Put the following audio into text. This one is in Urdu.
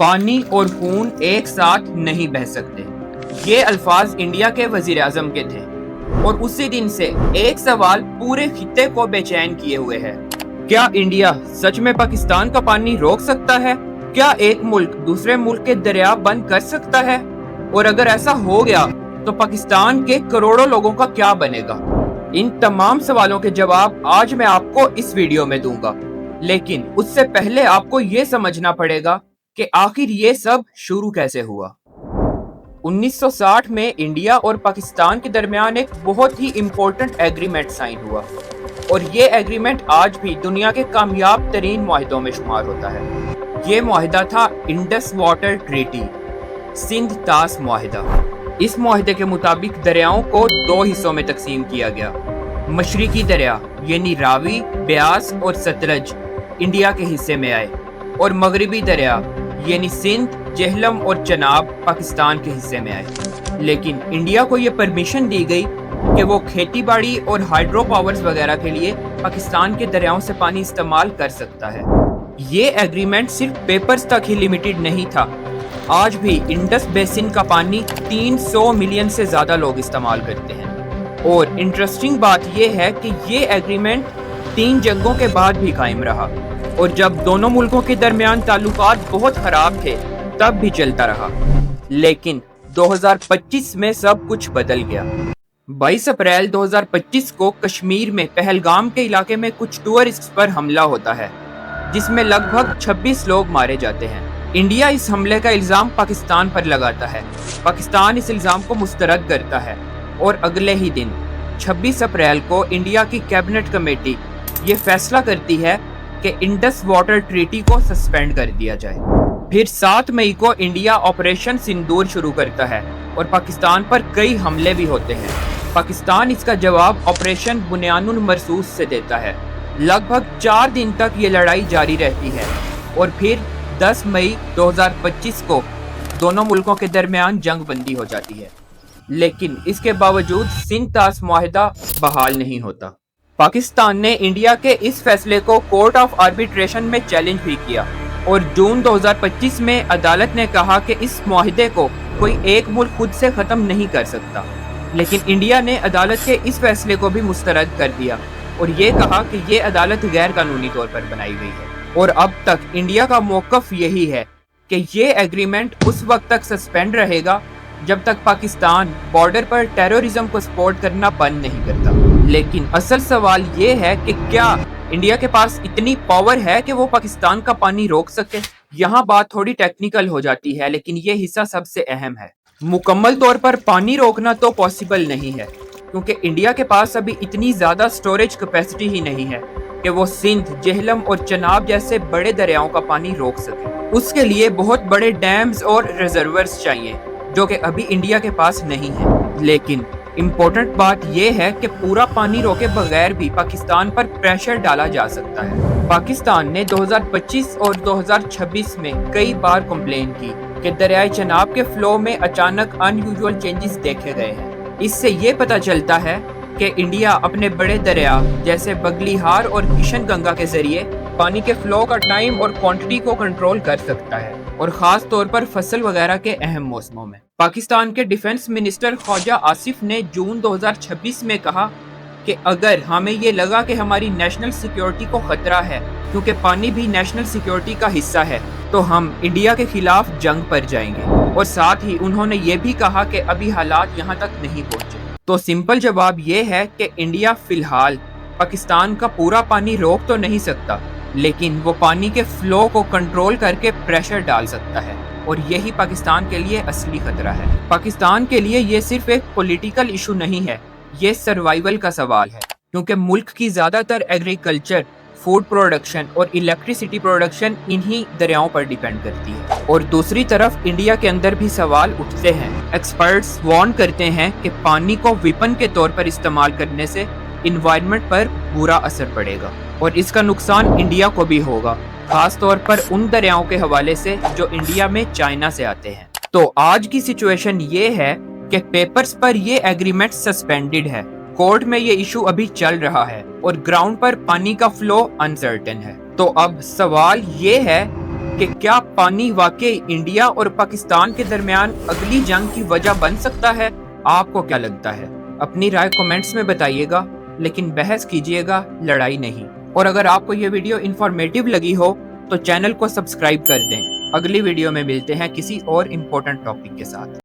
پانی اور خون ایک ساتھ نہیں بہہ سکتے، یہ الفاظ انڈیا کے وزیر اعظم کے تھے، اور اسی دن سے ایک سوال پورے خطے کو بے چین کیے ہوئے ہے۔ کیا انڈیا سچ میں پاکستان کا پانی روک سکتا ہے؟ کیا ایک ملک دوسرے ملک کے دریا بند کر سکتا ہے؟ اور اگر ایسا ہو گیا تو پاکستان کے کروڑوں لوگوں کا کیا بنے گا؟ ان تمام سوالوں کے جواب آج میں آپ کو اس ویڈیو میں دوں گا، لیکن اس سے پہلے آپ کو یہ سمجھنا پڑے گا کہ آخر یہ سب شروع کیسے ہوا۔ 1960 میں انڈیا اور پاکستان کے درمیان ایک بہت ہی امپورٹنٹ ایگریمنٹ سائن ہوا، اور یہ ایگریمنٹ آج بھی دنیا کے کامیاب ترین معاہدوں میں شمار ہوتا ہے۔ یہ معاہدہ تھا انڈس واٹر ٹریٹی، سندھ طاس معاہدہ۔ اس معاہدے کے مطابق دریاؤں کو دو حصوں میں تقسیم کیا گیا۔ مشرقی دریا یعنی راوی، بیاس اور ستلج انڈیا کے حصے میں آئے، اور مغربی دریا یعنی سندھ، جہلم اور چناب پاکستان کے حصے میں آئے۔ لیکن انڈیا کو یہ پرمیشن دی گئی کہ وہ کھیتی باڑی اور ہائیڈرو پاورز وغیرہ کے لیے پاکستان کے دریاؤں سے پانی استعمال کر سکتا ہے۔ یہ ایگریمنٹ صرف پیپرز تک ہی لیمیٹڈ نہیں تھا۔ آج بھی انڈس بیسن کا پانی 300 ملین سے زیادہ لوگ استعمال کرتے ہیں، اور انٹرسٹنگ بات یہ ہے کہ یہ ایگریمنٹ 3 جنگوں کے بعد بھی قائم رہا، اور جب دونوں ملکوں کے درمیان تعلقات بہت خراب تھے تب بھی چلتا رہا۔ لیکن 2025 میں سب کچھ بدل گیا۔ 22 اپریل 2025 کو کشمیر میں پہلگام کے علاقے میں کچھ ٹورسٹس پر حملہ ہوتا ہے، جس میں لگ بھگ 26 لوگ مارے جاتے ہیں۔ انڈیا اس حملے کا الزام پاکستان پر لگاتا ہے۔ پاکستان اس الزام کو مسترد کرتا ہے، اور اگلے ہی دن 26 اپریل کو انڈیا کی کیبنٹ کمیٹی یہ فیصلہ کرتی ہے کہ انڈس واٹر ٹریٹی کو سسپینڈ کر دیا جائے۔ پھر 7 مئی کو انڈیا آپریشن سندور شروع کرتا ہے، اور پاکستان پر کئی حملے بھی ہوتے ہیں۔ پاکستان اس کا جواب آپریشن بنیان المرصوص سے دیتا ہے۔ لگ بھگ 4 دن تک یہ لڑائی جاری رہتی ہے، اور پھر 10 مئی 2025 کو دونوں ملکوں کے درمیان جنگ بندی ہو جاتی ہے۔ لیکن اس کے باوجود سندھ طاس معاہدہ بحال نہیں ہوتا۔ پاکستان نے انڈیا کے اس فیصلے کو کورٹ آف آربیٹریشن میں چیلنج بھی کیا، اور جون 2025 میں عدالت نے کہا کہ اس معاہدے کو کوئی ایک ملک خود سے ختم نہیں کر سکتا۔ لیکن انڈیا نے عدالت کے اس فیصلے کو بھی مسترد کر دیا، اور یہ کہا کہ یہ عدالت غیر قانونی طور پر بنائی گئی ہے۔ اور اب تک انڈیا کا موقف یہی ہے کہ یہ ایگریمنٹ اس وقت تک سسپینڈ رہے گا جب تک پاکستان بارڈر پر ٹیرورزم کو سپورٹ کرنا بند نہیں کرتا۔ لیکن اصل سوال یہ ہے کہ کیا انڈیا کے پاس اتنی پاور ہے کہ وہ پاکستان کا پانی روک سکے؟ یہاں بات تھوڑی ٹیکنیکل ہو جاتی ہے، لیکن یہ حصہ سب سے اہم ہے۔ مکمل طور پر پانی روکنا تو پاسبل نہیں ہے، کیونکہ انڈیا کے پاس ابھی اتنی زیادہ سٹوریج کیپیسٹی ہی نہیں ہے کہ وہ سندھ، جہلم اور چناب جیسے بڑے دریاؤں کا پانی روک سکے۔ اس کے لیے بہت بڑے ڈیمز اور ریزرورز چاہیے، جو کہ ابھی انڈیا کے پاس نہیں ہے۔ لیکن امپورٹنٹ بات یہ ہے کہ پورا پانی روکے بغیر بھی پاکستان پر پریشر ڈالا جا سکتا ہے۔ پاکستان نے 2025 اور 2026 میں کئی بار کمپلین کی کہ دریائے چناب کے فلو میں اچانک ان یوزول چینجز دیکھے گئے ہیں۔ اس سے یہ پتہ چلتا ہے کہ انڈیا اپنے بڑے دریا جیسے بگلی ہار اور کشن گنگا کے ذریعے پانی کے فلو کا ٹائم اور کوانٹٹی کو کنٹرول کر سکتا ہے، اور خاص طور پر فصل وغیرہ کے اہم موسموں میں۔ پاکستان کے ڈیفنس منسٹر خواجہ آصف نے جون 2026 میں کہا کہ اگر ہمیں یہ لگا کہ ہماری نیشنل سیکیورٹی کو خطرہ ہے، کیونکہ پانی بھی نیشنل سیکیورٹی کا حصہ ہے، تو ہم انڈیا کے خلاف جنگ پر جائیں گے۔ اور ساتھ ہی انہوں نے یہ بھی کہا کہ ابھی حالات یہاں تک نہیں پہنچے۔ تو سمپل جواب یہ ہے کہ انڈیا فی الحال پاکستان کا پورا پانی روک تو نہیں سکتا، لیکن وہ پانی کے فلو کو کنٹرول کر کے پریشر ڈال سکتا ہے، اور یہی پاکستان کے لیے اصلی خطرہ ہے۔ پاکستان کے لیے یہ صرف ایک پولیٹیکل ایشو نہیں ہے، یہ سروائیول کا سوال ہے، کیونکہ ملک کی زیادہ تر ایگریکلچر، فوڈ پروڈکشن اور الیکٹریسٹی پروڈکشن انہی دریاؤں پر ڈیپینڈ کرتی ہے۔ اور دوسری طرف انڈیا کے اندر بھی سوال اٹھتے ہیں۔ ایکسپرٹس وارن کرتے ہیں کہ پانی کو ویپن کے طور پر استعمال کرنے سے انوائرمنٹ پر برا اثر پڑے گا، اور اس کا نقصان انڈیا کو بھی ہوگا، خاص طور پر ان دریاؤں کے حوالے سے جو انڈیا میں چائنا سے آتے ہیں۔ تو آج کی سچویشن یہ ہے کہ پیپرز پر یہ ایگریمنٹ سسپینڈڈ ہے، کورٹ میں یہ ایشو ابھی چل رہا ہے، اور گراؤنڈ پر پانی کا فلو انسرٹن ہے۔ تو اب سوال یہ ہے کہ کیا پانی واقعی انڈیا اور پاکستان کے درمیان اگلی جنگ کی وجہ بن سکتا ہے؟ آپ کو کیا لگتا ہے؟ اپنی رائے کومنٹس میں بتائیے گا، لیکن بحث کیجیے گا، لڑائی نہیں۔ اور اگر آپ کو یہ ویڈیو انفارمیٹیو لگی ہو تو چینل کو سبسکرائب کر دیں۔ اگلی ویڈیو میں ملتے ہیں کسی اور امپورٹنٹ ٹاپک کے ساتھ۔